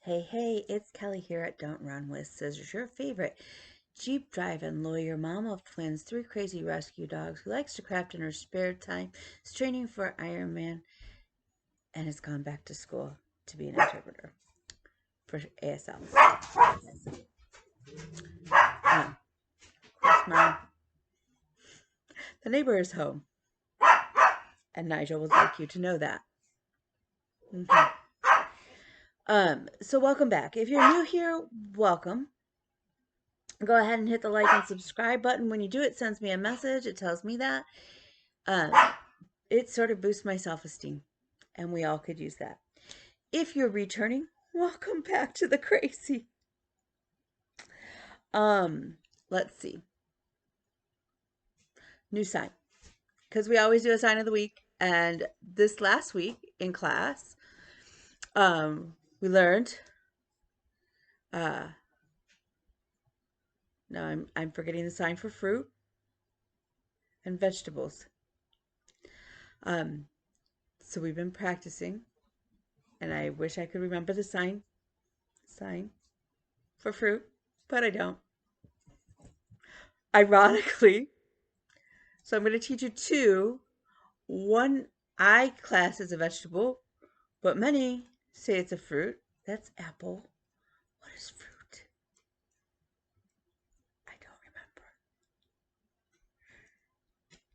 Hey, hey, it's Kelly here at Don't Run with Scissors, your favorite Jeep driving lawyer mom of twins, three crazy rescue dogs who likes to craft in her spare time, is training for Ironman, and has gone back to school to be an interpreter for ASL. Of course, Mom, the neighbor is home, and Nigel would like you to know that. So welcome back. If you're new here, welcome. Go ahead and hit the like and subscribe button. When you do, it sends me a message. It tells me that. It sort of boosts my self-esteem, and we all could use that. If you're returning, welcome back to the crazy. Let's see. New sign. Because we always do a sign of the week. And this last week in class, we learned, no, I'm forgetting the sign for fruit and vegetables. So we've been practicing, and I wish I could remember the sign for fruit, but I don't. Ironically, so I'm going to teach you two. One I class as a vegetable, but many say it's a fruit. That's apple. What is fruit? I don't remember.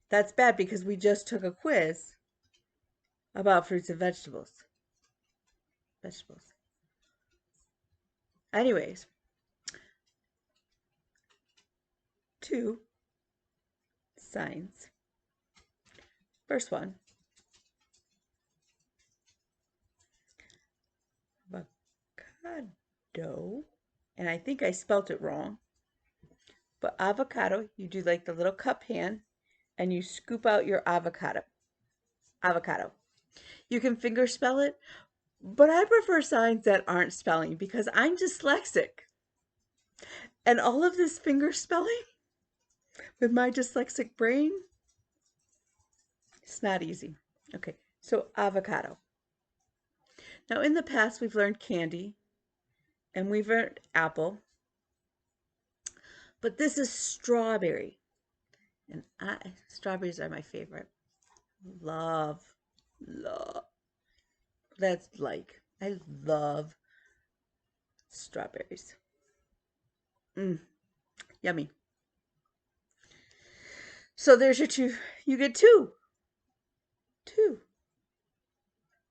That's bad because we just took a quiz about fruits and vegetables. Anyways, two signs. First one, avocado, and I think I spelt it wrong, but avocado, you do like the little cup hand, and you scoop out your avocado. You can finger spell it, but I prefer signs that aren't spelling because I'm dyslexic. And all of this finger spelling with my dyslexic brain, it's not easy. Okay, so avocado. Now in the past we've learned candy and we've learned apple, but this is strawberry. And strawberries are my favorite. Love. That's like, I love strawberries. Yummy. So there's your two. You get two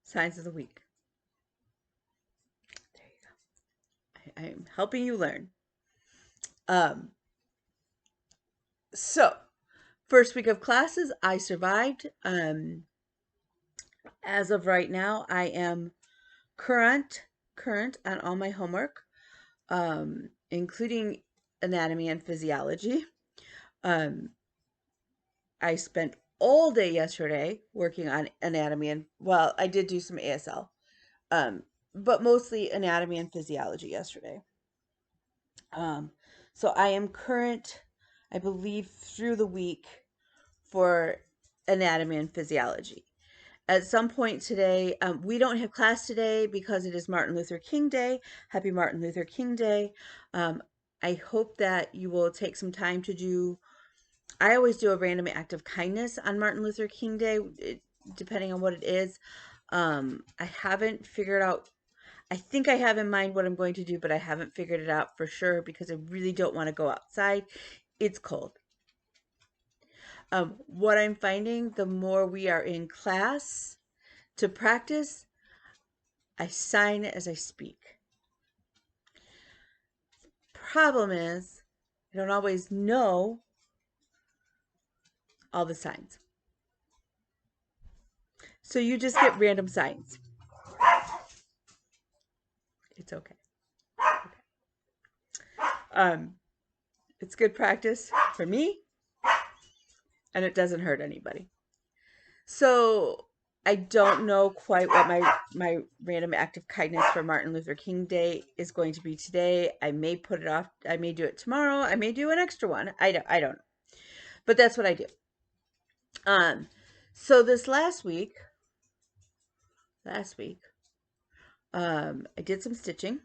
signs of the week. There you go. I'm helping you learn. So first week of classes, I survived. As of right now, I am current on all my homework, including anatomy and physiology. I spent all day yesterday working on anatomy and, well, I did do some ASL, but mostly anatomy and physiology yesterday. So I am current, I believe, through the week for anatomy and physiology. At some point today, we don't have class today because it is Martin Luther King Day. Happy Martin Luther King Day. I hope that you will take some time to do, I always do a random act of kindness on Martin Luther King Day, depending on what it is. I haven't figured out, I think I have in mind what I'm going to do, but I haven't figured it out for sure because I really don't want to go outside. It's cold. What I'm finding, the more we are in class to practice, I sign as I speak. Problem is, I don't always know all the signs. So you just get random signs. It's okay. It's good practice for me, and it doesn't hurt anybody. So I don't know quite what my random act of kindness for Martin Luther King Day is going to be today. I may put it off. I may do it tomorrow. I may do an extra one. I don't know. But that's what I do. So this last week, I did some stitching.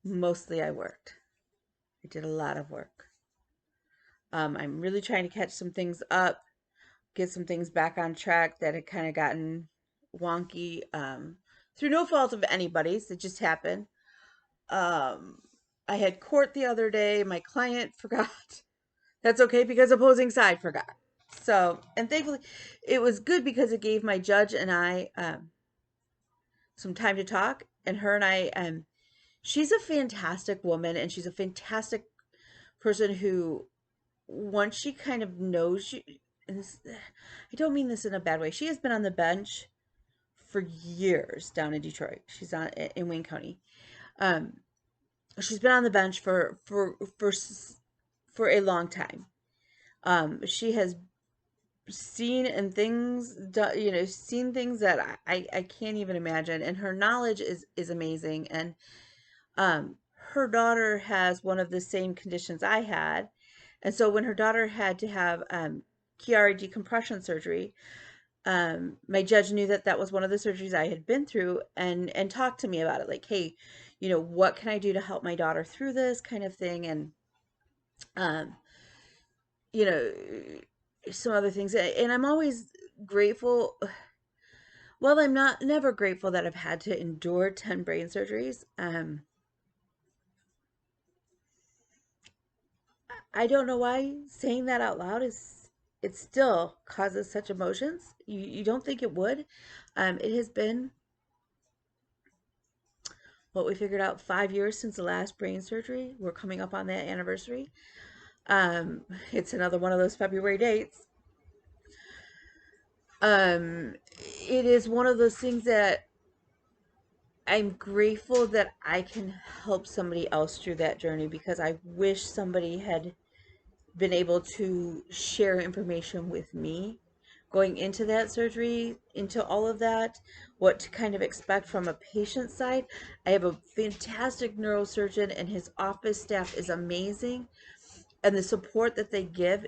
Mostly I worked. I did a lot of work. I'm really trying to catch some things up, get some things back on track that had kind of gotten wonky, through no fault of anybody's. It just happened. Um, I had court the other day. My client forgot. That's okay because opposing side forgot. So, and thankfully, it was good because it gave my judge and I some time to talk. And her and I, she's a fantastic woman and she's a fantastic person who, once she kind of knows you, and this, I don't mean this in a bad way. She has been on the bench for years down in Detroit. She's on in Wayne County. Um, she's been on the bench for a long time. She has seen and things, seen things that I can't even imagine, and her knowledge is amazing. And her daughter has one of the same conditions I had, and so when her daughter had to have Chiari decompression surgery, my judge knew that that was one of the surgeries I had been through, and talked to me about it, like, hey, what can I do to help my daughter through this kind of thing, and um, you know, some other things. And I'm always grateful. Well, I'm not never grateful that I've had to endure 10 brain surgeries. I don't know why saying that out loud is, it still causes such emotions. You don't think it would. It has been what we figured out 5 years since the last brain surgery. We're coming up on that anniversary. It's another one of those February dates. It is one of those things that I'm grateful that I can help somebody else through that journey, because I wish somebody had been able to share information with me going into that surgery, into all of that, what to kind of expect from a patient side. I have a fantastic neurosurgeon and his office staff is amazing, and the support that they give,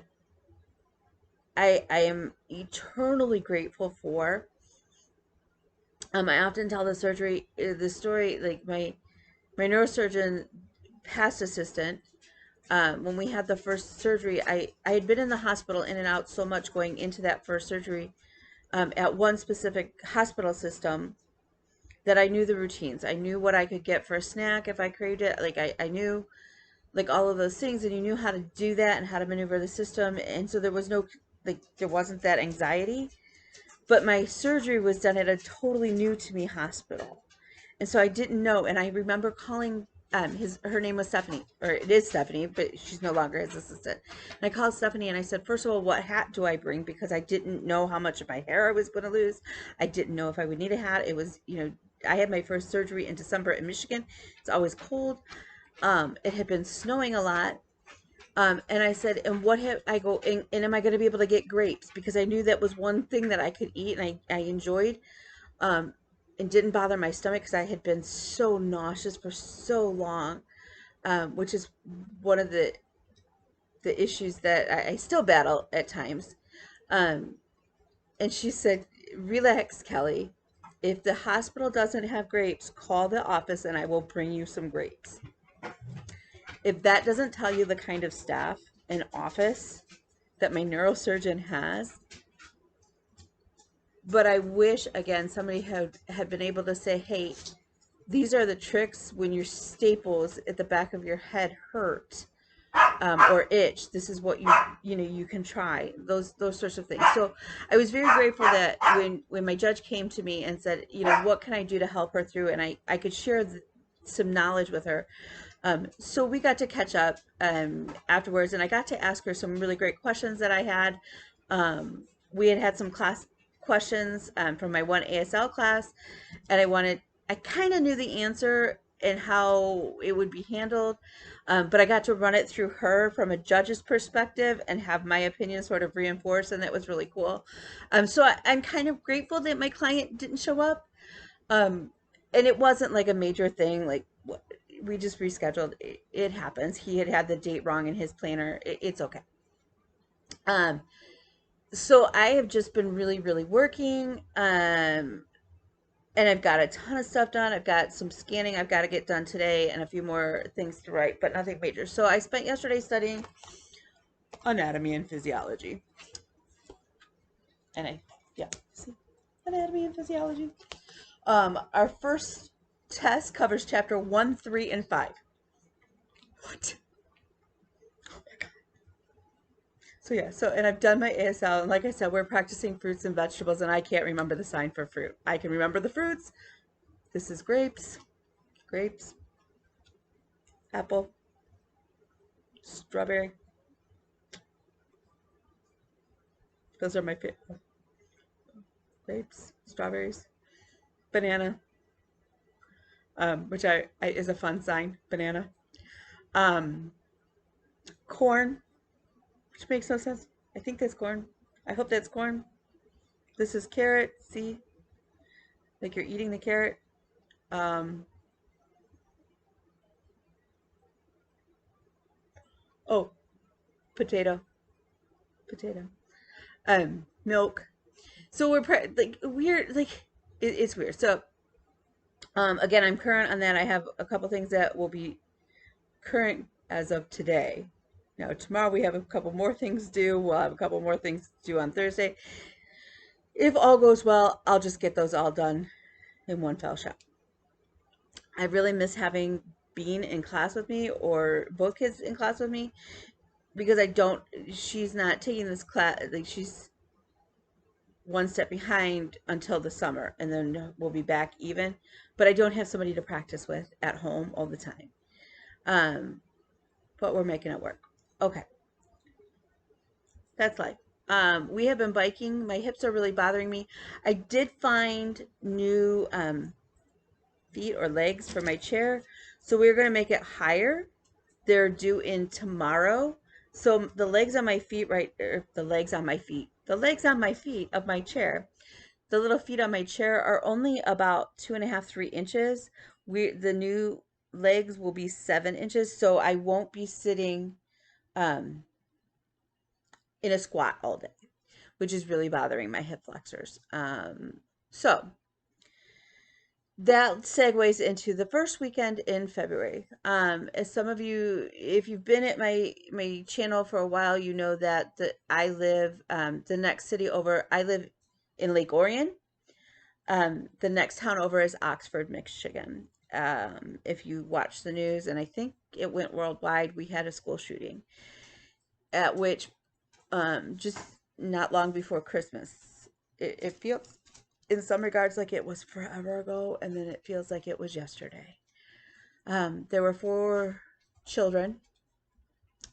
I am eternally grateful for. I often tell the story, like my neurosurgeon past assistant, when we had the first surgery, I had been in the hospital in and out so much going into that first surgery, at one specific hospital system, that I knew the routines. I knew what I could get for a snack if I craved it. Like I knew like all of those things, and you knew how to do that and how to maneuver the system. And so there was no, like, there wasn't that anxiety. But my surgery was done at a totally new to me hospital. And so I didn't know. And I remember calling her name was Stephanie, or it is Stephanie, but she's no longer his assistant. And I called Stephanie and I said, first of all, what hat do I bring? Because I didn't know how much of my hair I was going to lose. I didn't know if I would need a hat. It was, I had my first surgery in December in Michigan. It's always cold. It had been snowing a lot. And I said, and what have I go, and am I going to be able to get grapes? Because I knew that was one thing that I could eat and I enjoyed. Um, and didn't bother my stomach because I had been so nauseous for so long, which is one of the issues that I still battle at times. Um, and she said, relax, Kelly. If the hospital doesn't have grapes, call the office and I will bring you some grapes. If that doesn't tell you the kind of staff and office that my neurosurgeon has, but I wish, again, somebody had been able to say, hey, these are the tricks when your staples at the back of your head hurt, or itch. This is what you can try, those sorts of things. So I was very grateful that when my judge came to me and said, what can I do to help her through, and I could share some knowledge with her. So we got to catch up afterwards, and I got to ask her some really great questions that I had. We had some class questions from my one ASL class, and I kind of knew the answer and how it would be handled, but I got to run it through her from a judge's perspective and have my opinion sort of reinforced, and that was really cool. So I'm kind of grateful that my client didn't show up, and it wasn't like a major thing, like we just rescheduled. It happens. He had the date wrong in his planner. It's okay. So I have just been really, really working. And I've got a ton of stuff done. I've got some scanning I've got to get done today and a few more things to write, but nothing major. So I spent yesterday studying anatomy and physiology. And see, anatomy and physiology. Our first test covers chapter 1, 3, and 5. What? Oh my God. And I've done my ASL, and like I said, we're practicing fruits and vegetables, and I can't remember the sign for fruit. I can remember the fruits. This is grapes, apple, strawberry. Those are my favorite. Grapes, strawberries, banana, which is a fun sign, banana. Corn, which makes no sense. I think that's corn. I hope that's corn. This is carrot. See, like you're eating the carrot. Oh, potato. Milk. So like weird, like it's weird. So, again, I'm current on that. I have a couple things that will be current as of today. Now, tomorrow we have a couple more things due. We'll have a couple more things due on Thursday. If all goes well, I'll just get those all done in one fell shot. I really miss having Bean in class with me, or both kids in class with me, because she's not taking this class, like she's one step behind until the summer, and then we'll be back even. But I don't have somebody to practice with at home all the time. But we're making it work. Okay. That's life. We have been biking. My hips are really bothering me. I did find new feet or legs for my chair. So we're going to make it higher. They're due in tomorrow. So the legs on my feet, the legs on my feet of my chair, the little feet on my chair are only about 2.5, 3 inches. The new legs will be 7 inches. So I won't be sitting in a squat all day, which is really bothering my hip flexors. So that segues into the first weekend in February. As some of you, if you've been at my channel for a while, you know that I live the next city over. I live in Lake Orion. The next town over is Oxford, Michigan. If you watch the news, and I think it went worldwide, we had a school shooting at which just not long before Christmas. It feels in some regards like it was forever ago, and then it feels like it was yesterday. There were 4 children,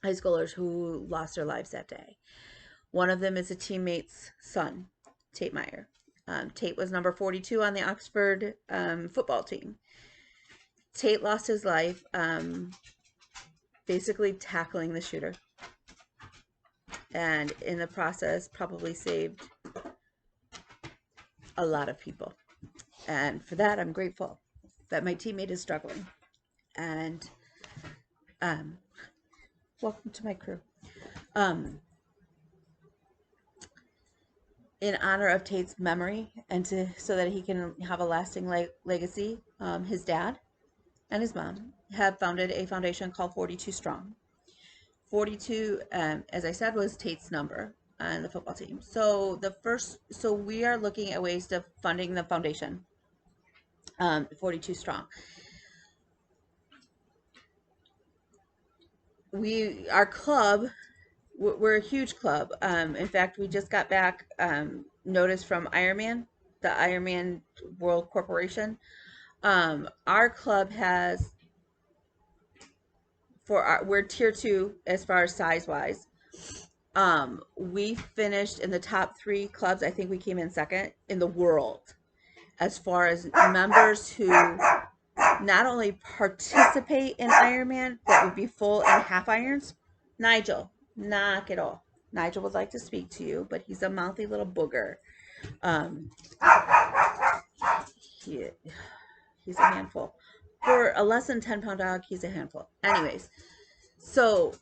high schoolers, who lost their lives that day. One of them is a teammate's son, Tate Meyer. Tate was number 42 on the Oxford football team. Tate lost his life basically tackling the shooter, and in the process probably saved a lot of people. And for that, I'm grateful that my teammate is struggling. And welcome to my crew. In honor of Tate's memory, and so that he can have a lasting legacy, his dad and his mom have founded a foundation called 42 Strong. 42, as I said, was Tate's number on the football team. So we are looking at ways to funding the foundation, 42 Strong. Our club, we're a huge club. In fact, we just got back notice from Ironman, the Ironman World Corporation. Our club has, we're tier 2 as far as size wise. We finished in the top 3 clubs. I think we came in second in the world as far as members who not only participate in Ironman, but would be full and half irons. Nigel, knock it off. Nigel would like to speak to you, but he's a mouthy little booger. He's a handful. For a less than 10-pound dog, he's a handful. Anyways, so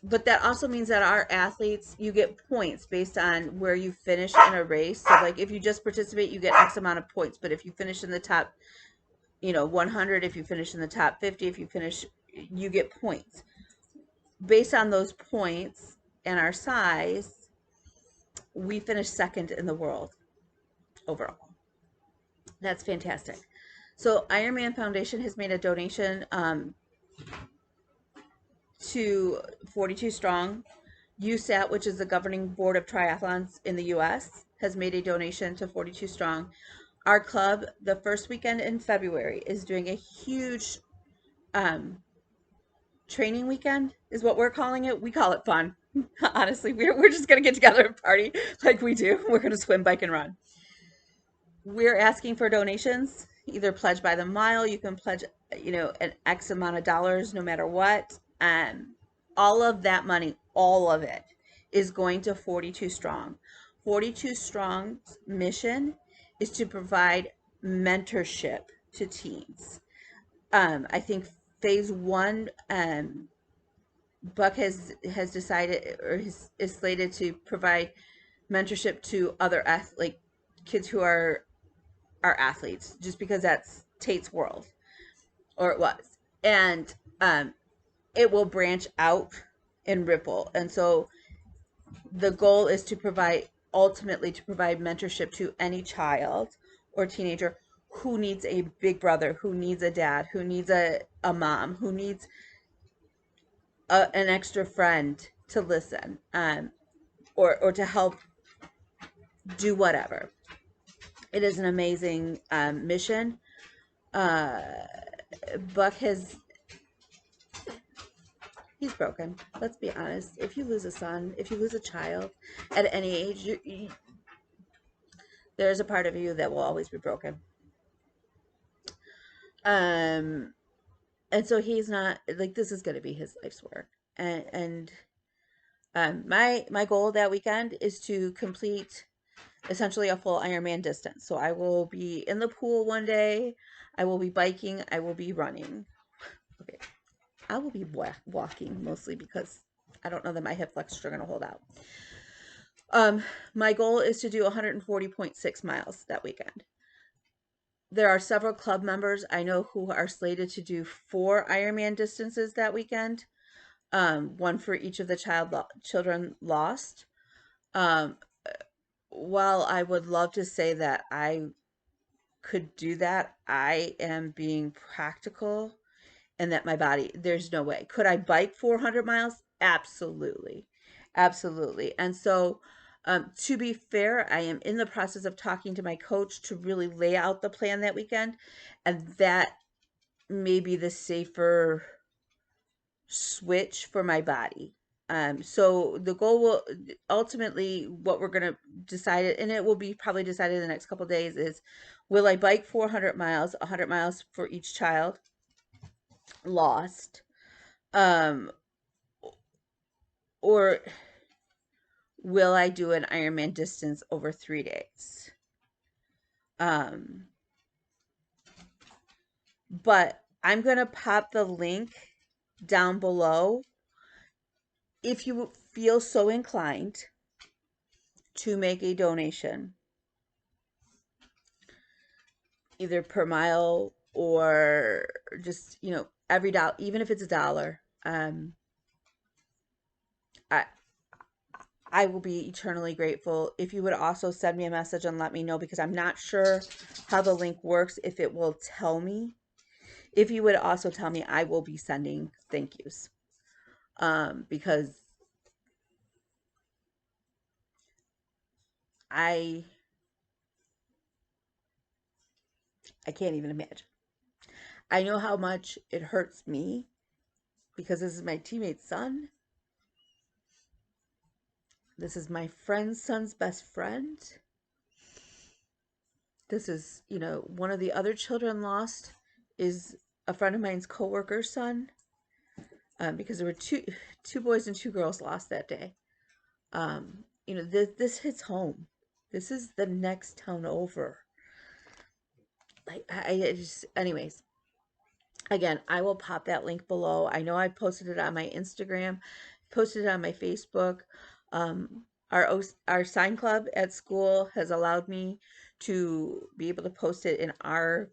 but that also means that our athletes, you get points based on where you finish in a race. So like if you just participate, you get X amount of points. But if you finish in the top, 100, if you finish in the top 50, if you finish, you get points. Based on those points and our size, we finished second in the world overall. That's fantastic. So Ironman Foundation has made a donation to 42 Strong. USAT, which is the governing board of triathlons in the US, has made a donation to 42 Strong. Our club, the first weekend in February, is doing a huge training weekend, is what we're calling it. We call it fun. Honestly, we're just going to get together and party like we do. We're going to swim, bike, and run. We're asking for donations, either pledge by the mile. You can pledge, an X amount of dollars no matter what. All of that money, all of it, is going to 42 Strong. 42 Strong's mission is to provide mentorship to teens. I think phase one, Buck has decided, or is slated to provide mentorship to other like kids who are athletes, just because that's Tate's world, or it was, and it will branch out and ripple. And so the goal is to ultimately provide mentorship to any child or teenager who needs a big brother, who needs a dad, who needs a mom, who needs an extra friend to listen, or to help do whatever. It is an amazing mission. Buck he's broken. Let's be honest. If you lose a son, if you lose a child at any age, there's a part of you that will always be broken. And so he's not, like, this is going to be his life's work. And my goal that weekend is to complete essentially a full Ironman distance. So I will be in the pool one day. I will be biking. I will be running. Okay. I will be walking mostly because I don't know that my hip flexors are going to hold out. My goal is to do 140.6 miles that weekend. There are several club members I know who are slated to do 4 Ironman distances that weekend. One for each of the children lost. While I would love to say that I could do that, I am being practical, and that my body, there's no way. Could I bike 400 miles? Absolutely. Absolutely. And so, to be fair, I am in the process of talking to my coach to really lay out the plan that weekend, and that may be the safer switch for my body. So the goal will ultimately, what we're going to decide, and it will be probably decided in the next couple of days, is will I bike 400 miles, 100 miles for each child lost, or will I do an Ironman distance over 3 days? But I'm going to pop the link down below if you feel so inclined to make a donation, either per mile or just, every dollar, even if it's $1. I will be eternally grateful if you would also send me a message and let me know, because I'm not sure how the link works, if it will tell me. If you would also tell me, I will be sending thank yous. Because I can't even imagine. I know how much it hurts me, because this is my teammate's son. This is my friend's son's best friend. This is, one of the other children lost is a friend of mine's coworker's son, because there were two boys and 2 girls lost that day. This hits home. This is the next town over. Like, I just, anyways. Again, I will pop that link below. I know I posted it on my Instagram. posted it on my Facebook. Our sign club at school has allowed me to be able to post it in our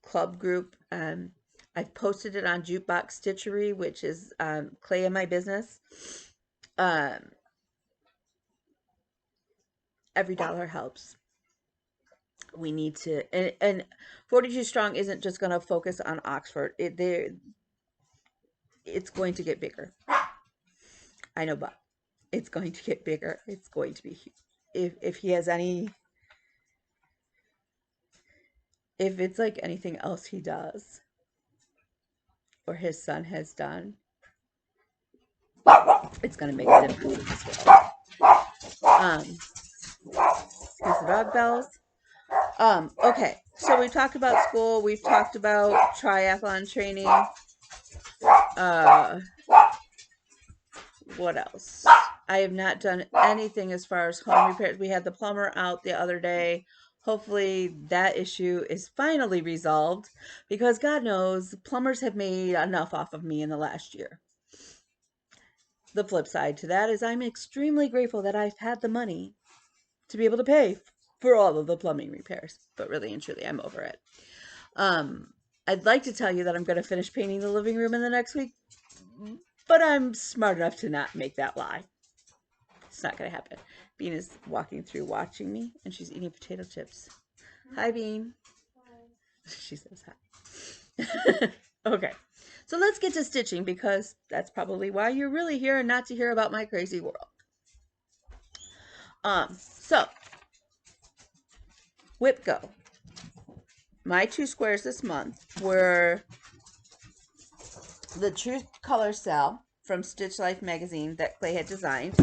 club group. I've posted it on Jukebox Stitchery, which is Clay in my business. Every dollar helps. We need to, and 42 Strong isn't just going to focus on Oxford. It's going to get bigger. I know, but it's going to get bigger. It's going to be, if he has any, if it's like anything else he does or his son has done, it's going to make a difference in this world. Here's the dog bells. Okay, so we talked about school. We've talked about triathlon training. What else? I have not done anything as far as home repairs. We had the plumber out the other day. Hopefully that issue is finally resolved, because God knows plumbers have made enough off of me in the last year. The flip side to that is I'm extremely grateful that I've had the money to be able to pay for all of the plumbing repairs. But really and truly, I'm over it. I'd like to tell you that I'm going to finish painting the living room in the next week, but I'm smart enough to not make that lie. It's not going to happen. Bean is walking through watching me, and she's eating potato chips. Hi, Bean. Hi. She says hi. Okay, so let's get to stitching, because that's probably why you're really here and not to hear about my crazy world. So, Whip Go. My 2 squares this month were the True Color Cell from Stitch Life magazine that Clay had designed.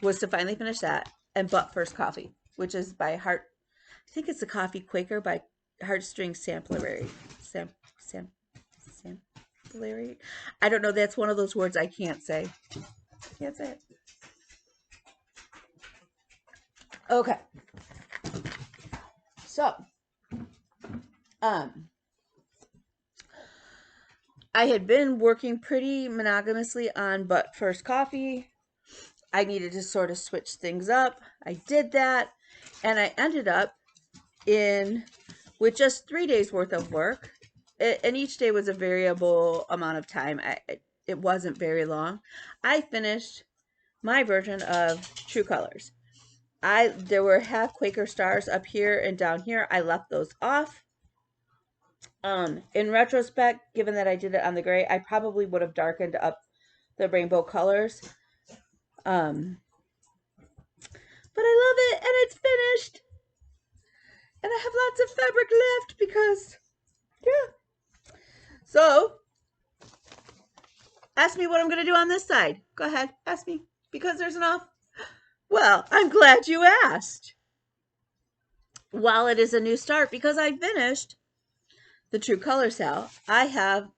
Was to finally finish that, and But First Coffee, which is by I think it's the Coffee Quaker by Heartstring Samplery. Samplery? I don't know, that's one of those words I can't say. Can't say it. Okay. So, I had been working pretty monogamously on But First Coffee. I needed to sort of switch things up. I did that, and I ended up with just 3 days worth of work, and each day was a variable amount of time. It wasn't very long. I finished my version of True Colors. There were half Quaker stars up here and down here. I left those off. In retrospect, given that I did it on the gray, I probably would have darkened up the rainbow colors. But I love it, and it's finished. And I have lots of fabric left because, yeah. So, ask me what I'm going to do on this side. Go ahead, ask me, because there's enough. Well, I'm glad you asked. While it is a new start, because I finished the True Color Cell, I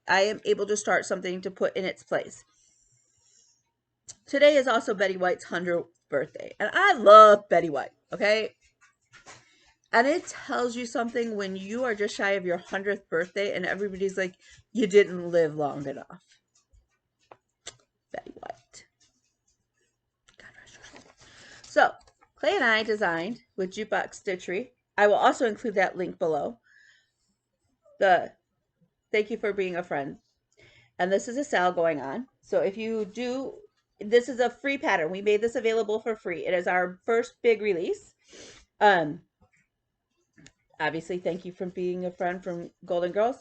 am able to start something to put in its place. Today is also Betty White's 100th birthday, and I love Betty White, okay? And it tells you something when you are just shy of your 100th birthday and everybody's like, you didn't live long enough. Betty White. God rest her soul. So, Clay and I designed with Jukebox Stitchery. I will also include that link below. Thank you for being a friend. And this is a sale going on. So if you do, this is a free pattern. We made this available for free. It is our first big release. Obviously, thank you for being a friend from Golden Girls.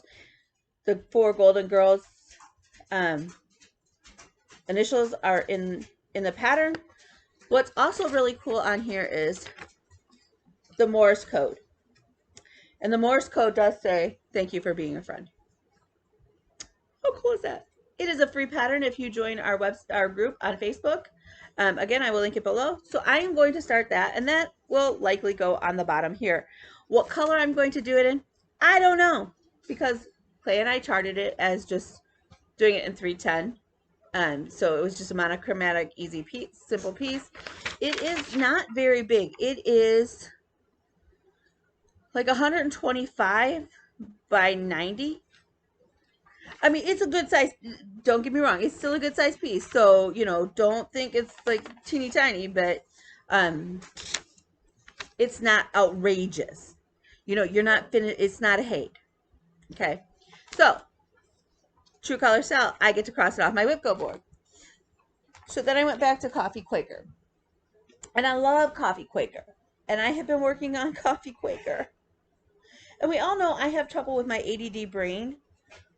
The 4 Golden Girls initials are in the pattern. What's also really cool on here is the Morse code. And the Morse code does say, thank you for being a friend. How cool is that? It is a free pattern if you join our group on Facebook. Again, I will link it below. So I am going to start that, and that will likely go on the bottom here. What color I'm going to do it in, I don't know, because Clay and I charted it as just doing it in 310. So it was just a monochromatic, easy piece, simple piece. It is not very big. It is like 125 by 90. I mean, it's a good size. Don't get me wrong. It's still a good size piece. So, you know, don't think it's like teeny tiny, but um, it's not outrageous. You know, you're not finished. It's not a hate. Okay. So, True Color Sal, I get to cross it off my Whipco board. So then I went back to Coffee Quaker. And I love Coffee Quaker. And I have been working on Coffee Quaker. And we all know I have trouble with my ADD brain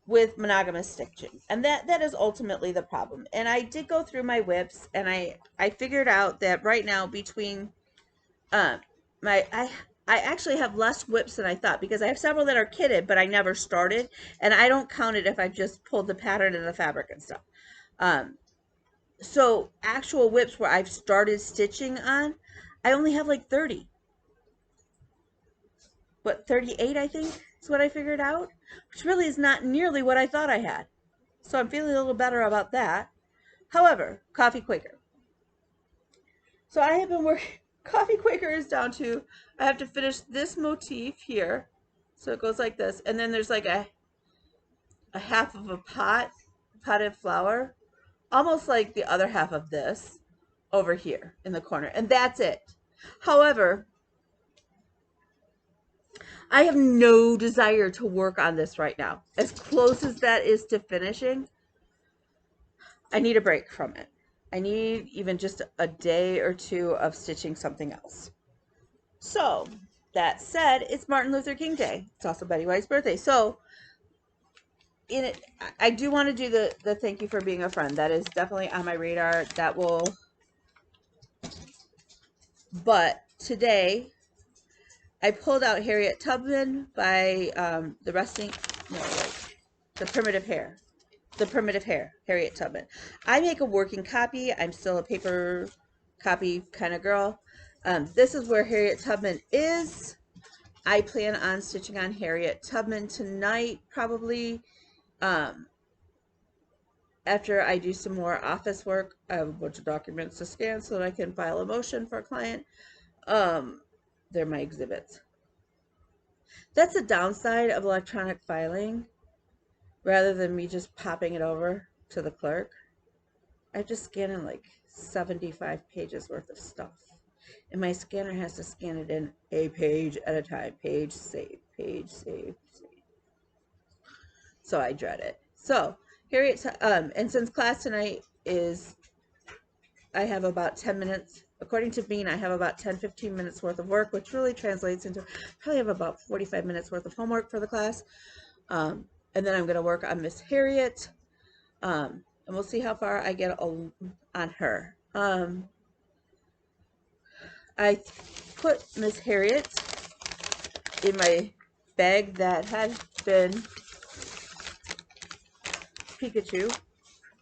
with monogamous stitching, and that is ultimately the problem. And I did go through my whips, and I figured out that right now between um my I actually have less whips than I thought, because I have several that are kitted but I never started, and I don't count it if I've just pulled the pattern and the fabric and stuff. um so actual whips where I've started stitching on, I only have like 30, what, 38 I think is what I figured out, which really is not nearly what I thought I had. So I'm feeling a little better about that. However, Coffee Quaker. So I have been working, Coffee Quaker is down to, I have to finish this motif here. So it goes like this. And then there's like a half of a potted flower, almost like the other half of this over here in the corner. And that's it. However, I have no desire to work on this right now. As close as that is to finishing, I need a break from it. I need even just a day or two of stitching something else. So, that said, it's Martin Luther King Day. It's also Betty White's birthday. So, in it, I do want to do the thank you for being a friend. That is definitely on my radar. That will, but today, I pulled out Harriet Tubman by the Resting, no, wait, the Primitive Hair. The Primitive Hair, Harriet Tubman. I make a working copy. I'm still a paper copy kind of girl. This is where Harriet Tubman is. I plan on stitching on Harriet Tubman tonight, probably. After I do some more office work, I have a bunch of documents to scan so that I can file a motion for a client. They're my exhibits. That's a downside of electronic filing. Rather than me just popping it over to the clerk, I just scan in like 75 pages worth of stuff. And my scanner has to scan it in a page at a time. Page, save, page, save, save. So I dread it. So, Harriet, and since class tonight is, I have about 10 minutes, according to Bean, I have about 10-15 minutes worth of work, which really translates into, probably have about 45 minutes worth of homework for the class. And then I'm going to work on Miss Harriet. And we'll see how far I get on her. I put Miss Harriet in my bag that had been Pikachu.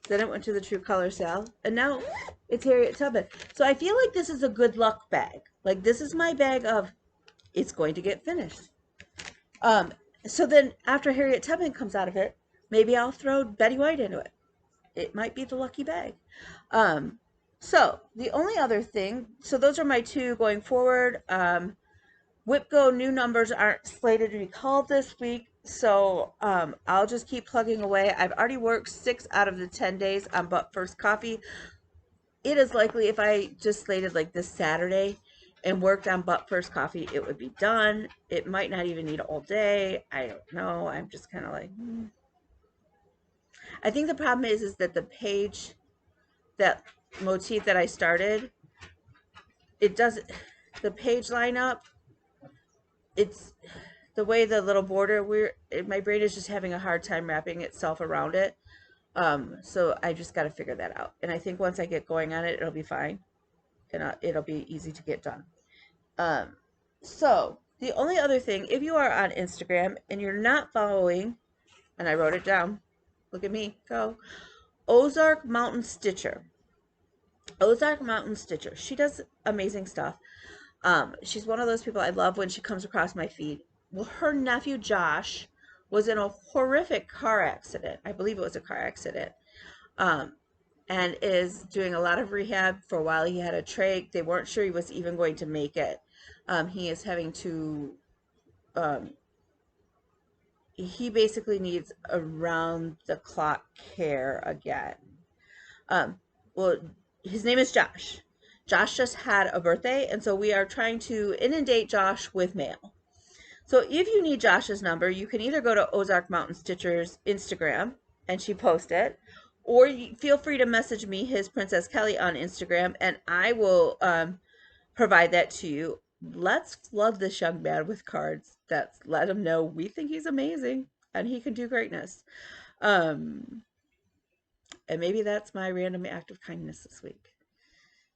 Then it went to the True Color Sal, and now it's Harriet Tubman. So I feel like this is a good luck bag. Like, this is my bag of, it's going to get finished. So then after Harriet Tubman comes out of it, maybe I'll throw Betty White into it. It might be the lucky bag. So the only other thing, so those are my two going forward. Whipco new numbers aren't slated to be called this week, so I'll just keep plugging away. I've already worked 6 out of the 10 days on But First Coffee. It is likely if I just slated like this Saturday and worked on But First Coffee, it would be done. It might not even need all day. I don't know. I'm just kind of like, I think the problem is that the page, that motif that I started, it doesn't, the page lineup, it's the way the little border, my brain is just having a hard time wrapping itself around it. So I just got to figure that out. And I think once I get going on it, it'll be fine. And it'll be easy to get done. So the only other thing, if you are on Instagram and you're not following, and I wrote it down, look at me, go, Ozark Mountain Stitcher. Ozark Mountain Stitcher. She does amazing stuff. She's one of those people I love when she comes across my feed. Well, her nephew Josh was in a horrific car accident. I believe it was a car accident. And is doing a lot of rehab. For a while he had a trach. They weren't sure he was even going to make it. He is having to he basically needs around the clock care again. Um, well, his name is Josh. Josh just had a birthday, and so we are trying to inundate Josh with mail. So if you need Josh's number, you can either go to Ozark Mountain Stitcher's Instagram, and she posts it, or feel free to message me, his Princess Kelly, on Instagram, and I will provide that to you. Let's flood this young man with cards that let him know we think he's amazing and he can do greatness. Um, and maybe that's my random act of kindness this week,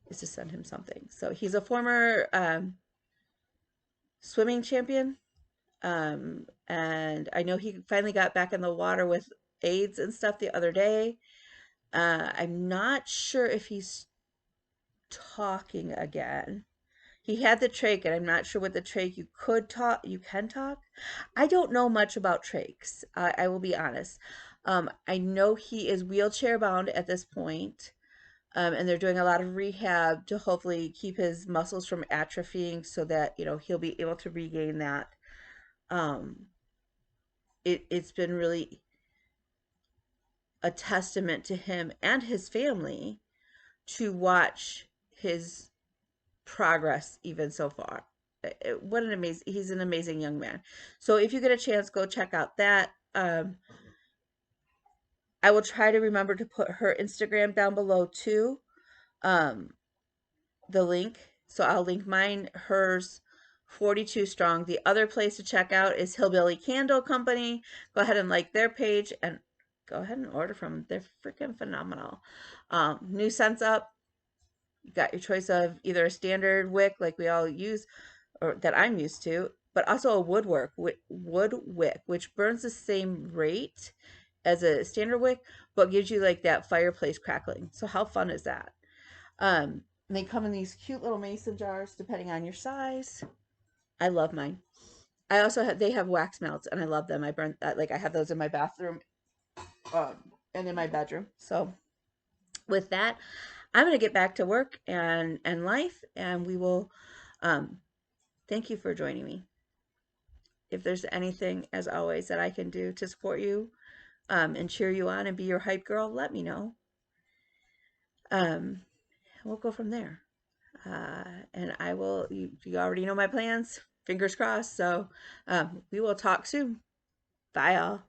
is to send him something. So he's a former swimming champion. And I know he finally got back in the water with AIDS and stuff the other day. I'm not sure if he's talking again. He had the trach, and I'm not sure what the trach you could talk. You can talk. I don't know much about trachs. I will be honest. I know he is wheelchair bound at this point, and they're doing a lot of rehab to hopefully keep his muscles from atrophying, so that he'll be able to regain that. Um, it's been really a testament to him and his family to watch his progress even so far. What an amazing, he's an amazing young man. So if you get a chance, go check out that. I will try to remember to put her Instagram down below too. Um, the link. So I'll link mine, hers, 42 Strong. The other place to check out is Hillbilly Candle Company. Go ahead and like their page and go ahead and order from them. They're freaking phenomenal. New scents up. You got your choice of either a standard wick like we all use, or that I'm used to, but also a wood wick, which burns the same rate as a standard wick, but gives you like that fireplace crackling. So how fun is that? And they come in these cute little mason jars depending on your size. I love mine. I also have they have wax melts, and I love them. I burn that, like I have those in my bathroom, and in my bedroom. So with that, I'm going to get back to work and life, and we will um, thank you for joining me. If there's anything, as always, that I can do to support you and cheer you on and be your hype girl, let me know. Um, we'll go from there. And I will, you already know my plans. Fingers crossed. So we will talk soon. Bye, all.